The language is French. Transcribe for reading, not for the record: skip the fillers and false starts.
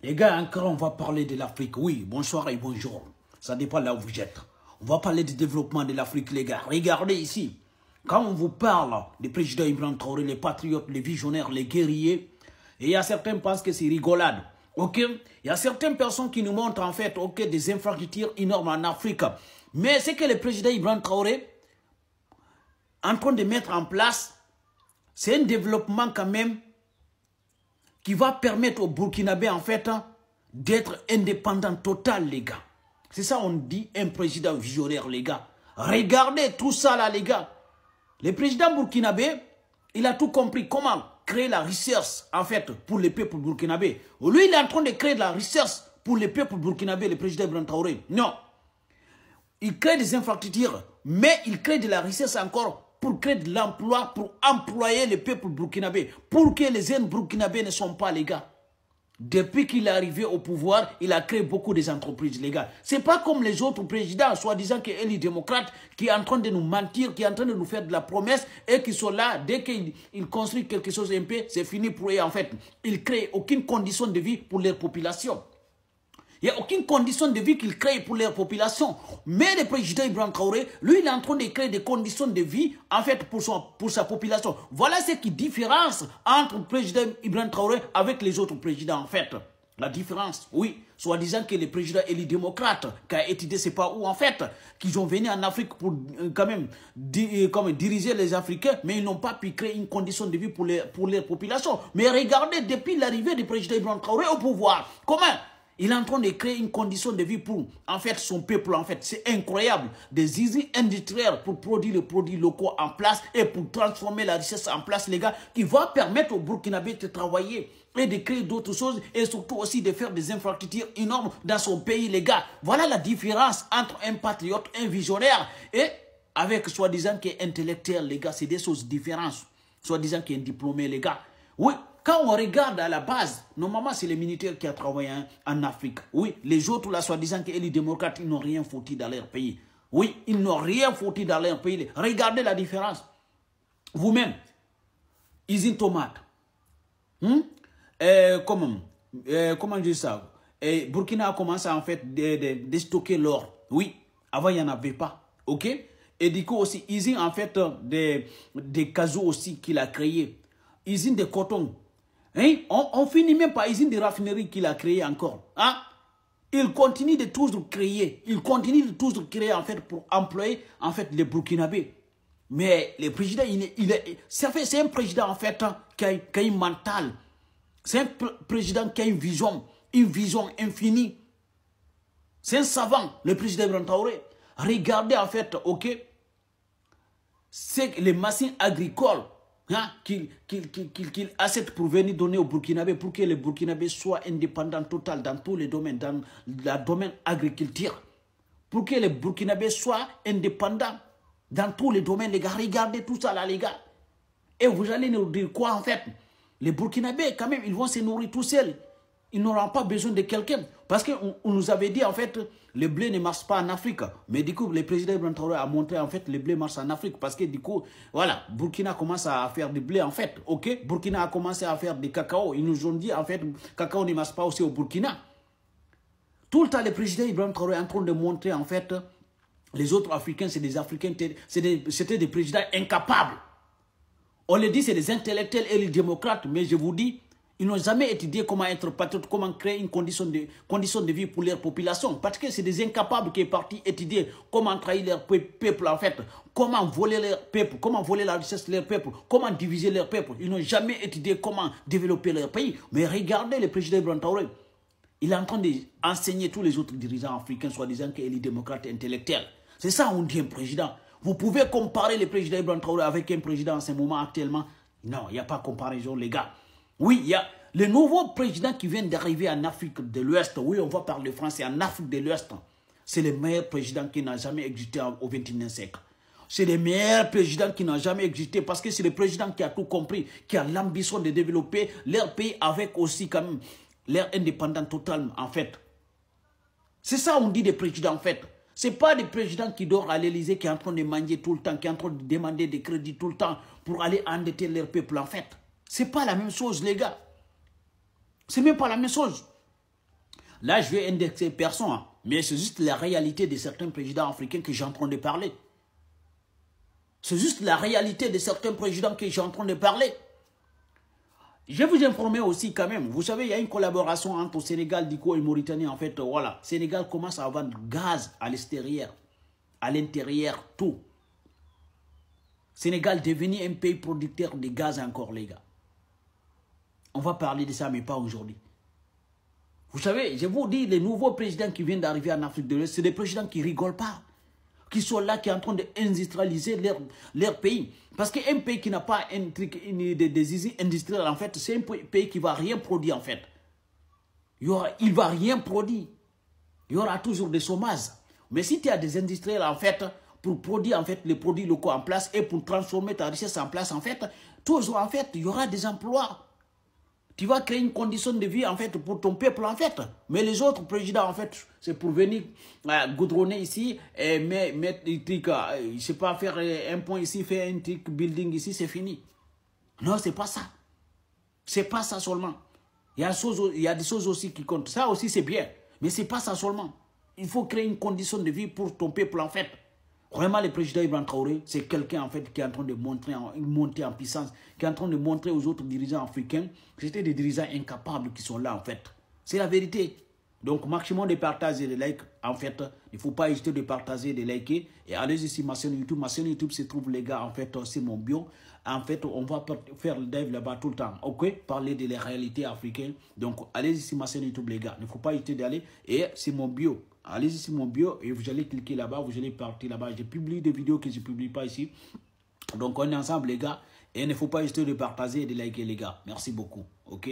Les gars, encore on va parler de l'Afrique. Oui, bonsoir et bonjour. Ça dépend là où vous êtes. On va parler du développement de l'Afrique, les gars. Regardez ici. Quand on vous parle des présidents Ibrahim Traoré, les patriotes, les visionnaires, les guerriers, et il y a certains qui pensent que c'est rigolade. Ok? Il y a certaines personnes qui nous montrent en fait des infrastructures énormes en Afrique. Mais c'est que le président Ibrahim Traoré en train de mettre en place, c'est un développement quand même qui va permettre aux Burkinabés, en fait, d'être indépendants total, les gars. C'est ça, on dit un président visionnaire, les gars. Regardez tout ça, là, les gars. Le président burkinabé, il a tout compris. Comment créer la recherche, en fait, pour les peuples burkinabés. Lui, il est en train de créer de la recherche pour les peuples burkinabés, le président Ibrahim Traoré. Non. Il crée des infrastructures, mais il crée de la recherche encore pour créer de l'emploi, pour employer les peuples burkinabés, pour que les jeunes burkinabés ne sont pas les gars. Depuis qu'il est arrivé au pouvoir, il a créé beaucoup d'entreprises, les gars. C'est pas comme les autres présidents, soi-disant que les démocrates, qui est en train de nous mentir, qui est en train de nous faire de la promesse, et qui sont là, dès qu'ils construisent quelque chose un peu, c'est fini pour eux, en fait. Ils créent aucune condition de vie pour leur population. Il n'y a aucune condition de vie qu'il crée pour leur population. Mais le président Ibrahim Traoré, lui, il est en train de créer des conditions de vie, en fait, pour sa population. Voilà ce qui différence entre le président Ibrahim Traoré avec les autres présidents, en fait. La différence, oui, soi-disant que le président est les démocrates, qui a étudié, c'est pas où, en fait, qu'ils ont venu en Afrique pour, quand même, diriger les Africains, mais ils n'ont pas pu créer une condition de vie pour leur population. Mais regardez, depuis l'arrivée du président Ibrahim Traoré au pouvoir, comment il est en train de créer une condition de vie pour, en fait, son peuple, en fait. C'est incroyable. Des usines industrielles pour produire les produits locaux en place et pour transformer la richesse en place, les gars, qui va permettre aux Burkinabés de travailler et de créer d'autres choses et surtout aussi de faire des infrastructures énormes dans son pays, les gars. Voilà la différence entre un patriote, un visionnaire et avec soi-disant qui est intellectuel, les gars. C'est des choses différentes. Soi-disant qui est diplômé, les gars. Oui. Quand on regarde à la base, normalement c'est les militaires qui ont travaillé en Afrique. Oui, les autres là, soi-disant que les démocrates, ils n'ont rien foutu dans leur pays. Oui, ils n'ont rien foutu dans leur pays. Regardez la différence. Vous-même, usine tomate. Comment dire ça? Burkina a commencé en fait de stocker l'or. Oui, avant il n'y en avait pas. Ok? Et du coup aussi, usine en fait des casous aussi qu'il a créé. Usine de coton. Hein? On finit même par usine de raffinerie qu'il a créé encore. Hein? Il continue de toujours créer. Il continue de toujours créer en fait pour employer en fait les Burkinabés. Mais le président, c'est un président en fait qui a une mental. C'est un président qui a une vision infinie. C'est un savant, le président Ibrahim Traoré. Regardez en fait, ok, c'est les machines agricoles. Hein, qu'il achète pour venir donner aux Burkinabés pour que les Burkinabés soient indépendants total dans tous les domaines, dans le domaine agriculture. Pour que les Burkinabés soient indépendants dans tous les domaines, les gars. Regardez tout ça là, les gars. Et vous allez nous dire quoi en fait? Les Burkinabés, quand même, ils vont se nourrir tout seuls. Ils n'auront pas besoin de quelqu'un. Parce qu'on nous avait dit, en fait, le blé ne marche pas en Afrique. Mais du coup, le président Ibrahim Traoré a montré, en fait, le blé marche en Afrique. Parce que du coup, voilà, Burkina commence à faire du blé, en fait. Ok? Burkina a commencé à faire du cacao. Ils nous ont dit, en fait, le cacao ne marche pas aussi au Burkina. Tout le temps, le président Ibrahim Traoré est en train de montrer, en fait, les autres Africains, c'est des Africains, c'était des présidents incapables. On le dit, c'est des intellectuels et les démocrates. Mais je vous dis, ils n'ont jamais étudié comment être patriote, comment créer une condition de vie pour leur population. Parce que c'est des incapables qui sont partis étudier comment trahir leur peuple, en fait. Comment voler leur peuple, comment voler la richesse de leur peuple, comment diviser leur peuple. Ils n'ont jamais étudié comment développer leur pays. Mais regardez le président Ibrahim Traoré. Il est en train d'enseigner tous les autres dirigeants africains, soi-disant qu'il est démocrate intellectuel. C'est ça on dit un président. Vous pouvez comparer le président Ibrahim Traoré avec un président en ce moment actuellement. Non, il n'y a pas de comparaison, les gars. Oui, il y a le nouveau président qui vient d'arriver en Afrique de l'Ouest. Oui, on va parler français en Afrique de l'Ouest. C'est le meilleur président qui n'a jamais existé au XXIe siècle. C'est le meilleur président qui n'a jamais existé parce que c'est le président qui a tout compris, qui a l'ambition de développer leur pays avec aussi quand même leur indépendance totale en fait. C'est ça on dit des présidents en fait. Ce n'est pas des présidents qui dorment à l'Élysée, qui est en train de manger tout le temps, qui est en train de demander des crédits tout le temps pour aller endetter leur peuple en fait. Ce n'est pas la même chose, les gars. Ce n'est même pas la même chose. Là, je vais indexer personne, hein, mais c'est juste la réalité de certains présidents africains que j'ai en train de parler. C'est juste la réalité de certains présidents que j'ai en train de parler. Je vais vous informer aussi quand même. Vous savez, il y a une collaboration entre Sénégal, Diko et Mauritanie. En fait, voilà. Sénégal commence à vendre gaz à l'extérieur, à l'intérieur, tout. Sénégal devenu un pays producteur de gaz encore, les gars. On va parler de ça, mais pas aujourd'hui. Vous savez, je vous dis, les nouveaux présidents qui viennent d'arriver en Afrique de l'Ouest, c'est des présidents qui ne rigolent pas. Qui sont là, qui sont en train d'industrialiser leur pays. Parce qu'un pays qui n'a pas des usines industrielles, en fait, c'est un pays qui ne va rien produire, en fait. Il ne va rien produire. Il y aura toujours des chômages. Mais si tu as des industriels, en fait, pour produire, en fait, les produits locaux en place et pour transformer ta richesse en place, en fait, toujours, en fait, il y aura des emplois. Tu vas créer une condition de vie, en fait, pour ton peuple, en fait. Mais les autres présidents, en fait, c'est pour venir goudronner ici et mettre des trucs, je ne sais pas, faire un point ici, faire un truc building ici, c'est fini. Non, c'est pas ça. C'est pas ça seulement. Il y a des choses aussi qui comptent. Ça aussi, c'est bien. Mais c'est pas ça seulement. Il faut créer une condition de vie pour ton peuple, en fait. Vraiment, le président Ibrahim Traoré, c'est quelqu'un en fait qui est en train de monter en puissance, qui est en train de montrer aux autres dirigeants africains que c'était des dirigeants incapables qui sont là en fait. C'est la vérité. Donc, maximum de partager et de likes. En fait, il ne faut pas hésiter de partager, de liker. Et allez-y sur ma chaîne YouTube. Ma chaîne YouTube se trouve, les gars, en fait, c'est mon bio. En fait, on va faire le dive là-bas tout le temps. Ok? Parler de la réalité africaine. Donc, allez-y sur ma chaîne YouTube, les gars. Il ne faut pas hésiter d'aller. Et c'est mon bio. Allez-y sur mon bio et vous allez cliquer là-bas. Vous allez partir là-bas. J'ai publié des vidéos que je ne publie pas ici. Donc, on est ensemble, les gars. Et il ne faut pas hésiter de partager et de liker, les gars. Merci beaucoup. Ok?